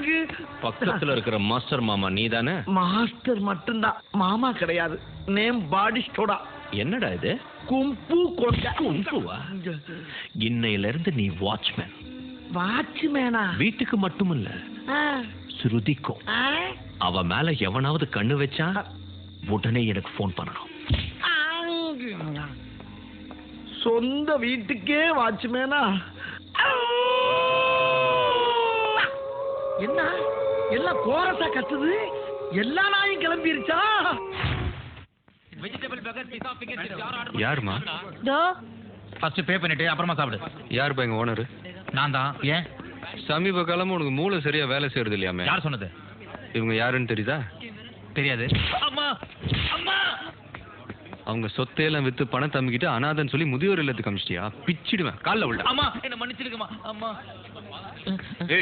இருக்கு? பக்கத்துல இருக்கிற மாஸ்டர் மாமா நீதானே? மாஸ்டர் மட்டும்தான், மாமா கிடையாது. நேம் பாடிஸ்டோடா. என்னடா இது? கும்பு கொண்ட. கும்புவா? இன்னையில இருந்து நீ வாட்ச்மேன். வாட்ச்மேனா? வீட்டுக்கு மட்டுமில்ல, ஸ்ருதிக்கும். அவ மேல எவனாவது கண்ணு வச்சா உடனே எனக்கு போன் பண்ணணும். சொந்த வீட்டுக்கே வாட்ச்மேனா? என்ன எல்லாம் கோரஸா கத்துது? எல்லா நாயும் கிளம்பிருச்சா? யாருமா? ஃபர்ஸ்ட் பே பண்ணிட்டு அப்புறமா சாப்பிடு. யாருப்பா எங்க ஓனர்? நான் தான். ஏன்? சமீப காலமா உனக்கு மூளை சரியா வேலை செய்யறது இல்லையாமே? யார் சொன்னது? இவங்க யாருன்னு தெரியுதா? தெரியாது. அம்மா அம்மா, அவங்க சொத்தையெல்லாம் வித்து பணம் தம்பிக்கிட்டு அனாதன்னு சொல்லி முதியோர் இல்லத்துக்கு அமிச்சிட்டியா? பிச்சிடுவேன், கால்ல விட. அம்மா என்ன மன்னிச்சிடுங்கம்மா. அம்மா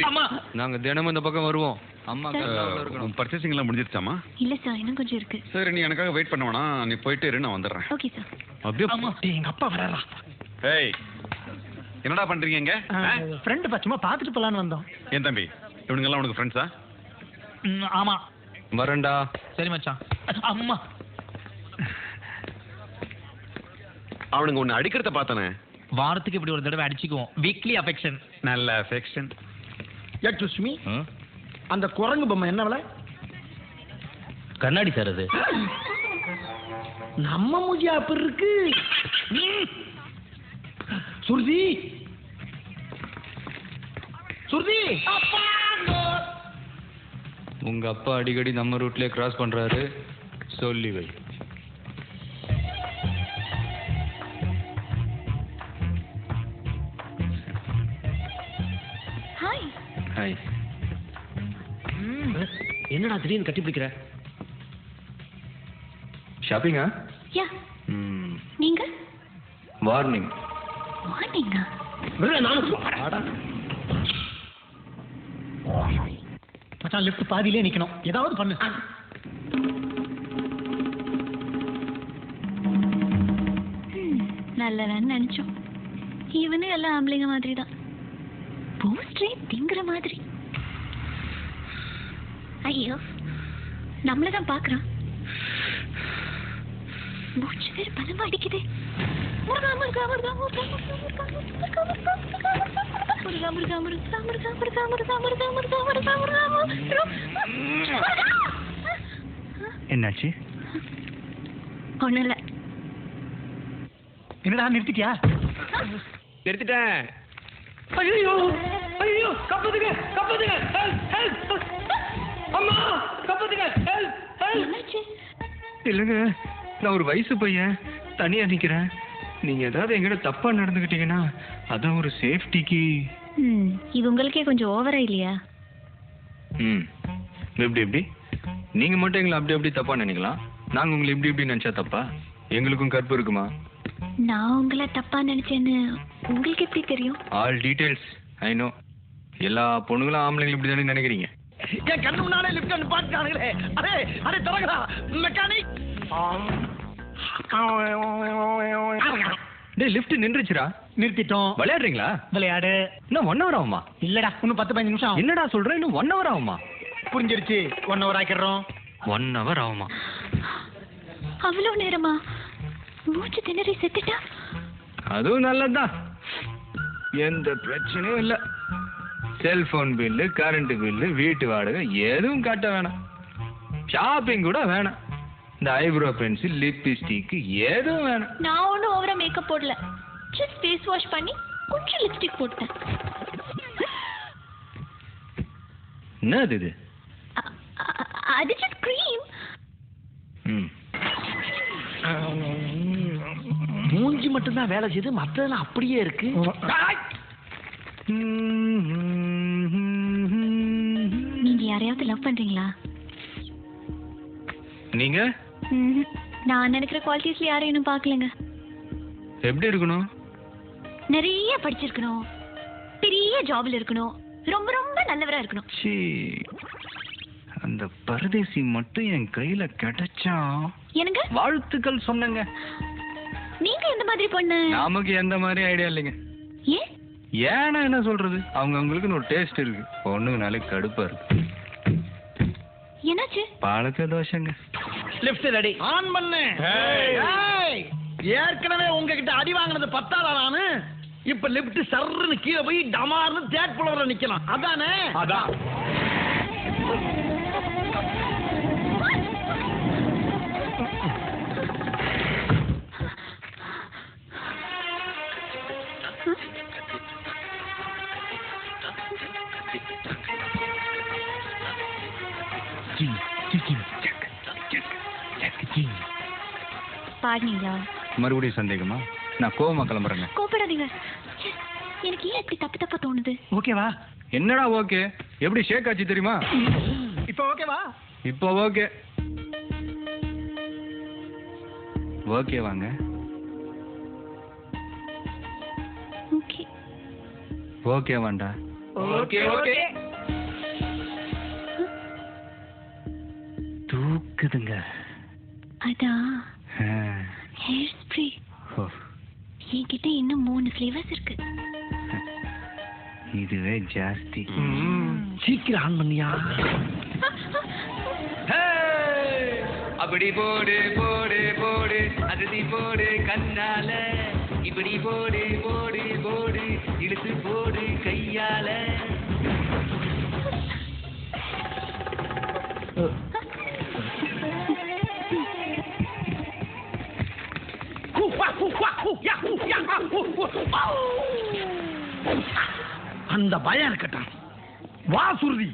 அம்மா, நாங்க தினமும் இந்த பக்கம் வருவோம். அம்மா பர்ச்சேசிங் எல்லாம் முடிஞ்சிருச்சாமா? இல்ல சார், இன்னும் கொஞ்சம் இருக்கு. சரி, நீ எனக்காக வெயிட் பண்ண வேணாம், நீ போயிட்டு இரு, நான் வந்துடுறேன். Okay sir. அப்படியே அம்மா, எங்க அப்பா வராரா? ஏய், என்னடா பண்றீங்க இங்க? ஃப்ரெண்ட் பச்சமா பாத்துட்டு போலான்னு வந்தோம். என் தம்பி, இவனுங்க எல்லாம் உனக்கு ஃப்ரெண்ட்ஸா? ஆமா. வரண்டா. சரி மச்சான். அம்மா, அவனுங்க உன்னை அடிக்கிறத பார்த்தானே. வாரத்துக்கு இப்படி ஒரு தடவை அடிச்சுக்குவோம். Weekly affection. நல்ல அஃபெக்ஷன். எக்ஸ்கியூஸ் மீ, அந்த குரங்கு பொம்மை என்ன விலை? கண்ணாடி சார் அது. நம்ம மூஞ்சி அப்படி இருக்கு. சுருதி சுருதி, உங்க அப்பா அடிக்கடி நம்ம ரூட்லயே கிராஸ் பண்றாரு, சொல்லி வை. ஹாய். ஹாய். என்னடா திடீர்னு கட்டி பிடிக்கிற? ஷாப்பிங்கா? யா. நீங்க? வார்னிங். மார்னிங்கா? மச்சான், லிஃப்ட் பாதியிலே நிக்கணும், ஏதாவது பண்ணு. நல்லதான்னு நினைச்சோம். இவனு எல்லாம் ஆம்பளைங்க மாதிரி தான், போஸ்டரே திங்குற மாதிரி. ஐயோ, நம்மளதான் பாக்குறான். மூச்சு வேறு பலமா அடிக்குதே. முருகா முருகா முருகா முருகா முருகா முருகா முருகா முருகா முருகா முருகா முருகா முருகா முருகா முருகா முருகா முருகா முருகா. என்னாச்சு? ஒண்ணும் இல்ல. என்னடா நிறுத்திட்டியா? எடுத்துட்டேன். ஐயோ ஐயோ, காப்பாத்துங்க காப்பாத்துங்க, ஹெல்ப் ஹெல்ப், அம்மா காப்பாத்துங்க, ஹெல்ப் ஹெல்ப். என்னாச்சு? இல்லைங்க, நான் ஒரு வயசு பையன், தனியா நிக்கிறேன். நீங்க ஏதாவது எங்கிட்ட தப்பா நடந்துக்கிட்டீங்கன்னா அதான் ஒரு சேஃப்டிக்கு. இது உங்களுக்கே கொஞ்சம் ஓவரா இல்லையா? எப்படி எப்படி நீங்க மட்டும் எங்களை அப்படி அப்படி தப்பா நினைக்கலாம், நாங்க உங்களை இப்படி இப்படி நினைச்சா தப்பா? எங்களுக்கும் கற்பு இருக்குமா? நான் உங்களை தப்பா நினைச்சேன்னு உங்களுக்கு எப்படி தெரியும்? All details I know. எல்லா பொண்ணுங்களும் ஆம்பளைங்களும் இப்படி தானே நினைக்கிறீங்க. என் கண்ணு முன்னாலே லிஃப்ட் நிப்பாட்டானுங்களே. அரே அரே, தரங்கடா மெக்கானிக். டேய், லிஃப்ட் நின்றுச்சுடா. நிறுத்திட்டோம். விளையாடுறீங்களா? விளையாடு. இன்னும் 1 hour ஆகுமா? இல்லடா, இன்னும் 10-15 நிமிஷம். என்னடா சொல்ற? இன்னும் 1 hour ஆகுமா? புரிஞ்சிருச்சு, 1 hour ஆக்கிடுறோம். 1 hour ஆகுமா? அவ்வளவு நேரமா? மூச்சு திணறி செத்துட்டா? அதுவும் நல்லதுதான், எந்த பிரச்சனையும் இல்ல. செல்போன் பில்லு, கரண்ட் பில்லு, வீட்டு வாடகை எதுவும் கட்ட வேணாம். ஷாப்பிங் கூட வேணாம். இந்த ஐப்ரோ பென்சில், லிப்ஸ்டிக் எதுவும் வேணாம். நான் ஒன்றும் ஓவரா மேக்கப் போடல, ஜஸ்ட் ஃபேஸ் வாஷ் பண்ணி கொஞ்சம் லிப்ஸ்டிக் போட்டேன். என்னது இது? அது ஜஸ்ட் க்ரீம். மூஞ்சி மட்டும்தான் வேலை செய்யுது, மற்றதெல்லாம் அப்படியே இருக்கு. நீங்க யாரையாவது லவ் பண்றீங்களா? நீங்க? நான் நினைக்கிற குவாலிட்டிஸ்ல யாரையும் இன்னும் பார்க்கலங்க. எப்படி இருக்கணும்? நிறைய படிச்சிருக்கணும், பெரிய ஜாப்ல இருக்கணும், ரொம்ப ரொம்ப நல்லவரா இருக்கணும். அந்த பரதேசி மட்டும் என் கையில கிடைச்சா. எனக்கு வாழ்த்துக்கள் சொன்னங்க. நீங்க எந்த மாதிரி பொண்ணு? நமக்கு எந்த மாதிரி ஐடியா இல்லைங்க. ஏன்? ஏன்னா என்ன சொல்றது, அவங்களுக்குன்னு ஒரு டேஸ்ட் இருக்கு. பொண்ணுங்கனாலே கடுப்பா இருக்கு. என்னாச்சு? பாலக்க தோஷங்க. Lift ready. ஆன் பண்ணு. ஏய், ஏற்கனவே உங்ககிட்ட அடி வாங்கினது பத்தாதா நானு? இப்ப லிப்ட் சர்ன்னு கீழே போய் டமார்னு தேட் புலவர நிக்கலாம். அதானே? அதான். பாடுனீங்களா? மறுபடியும் சந்தேகமா? நான் கோவமா கிளம்புறேங்க. கோபப்படாதீங்க. எனக்கு ஏன் இப்படி தப்பு தப்பா தோணுது? ஓகேவா? என்னடா ஓகே? எப்படி ஷேக் ஆச்சு தெரியுமா? இப்ப ஓகேவா? இப்போ ஓகே. ஓகே வாங்க. ஓகே. ஓகே வாண்டா. Okay okay. தூக்குதுங்க. அதான் ஹேர் ஸ்ப்ரே. என்கிட்ட இன்னும் 3 ஃப்ளேவர்ஸ் இருக்கு. இதுவே ஜாஸ்தி. சீக்கிரம் ஆன் பண்ணியா? அப்படி போடு போடு போடு, அறுதி போடு கண்ணால, இப்படி போடு போடு போடு, இழுத்து போடு கையால. அந்த பயம் இருக்கட்டும். வா சுருதி.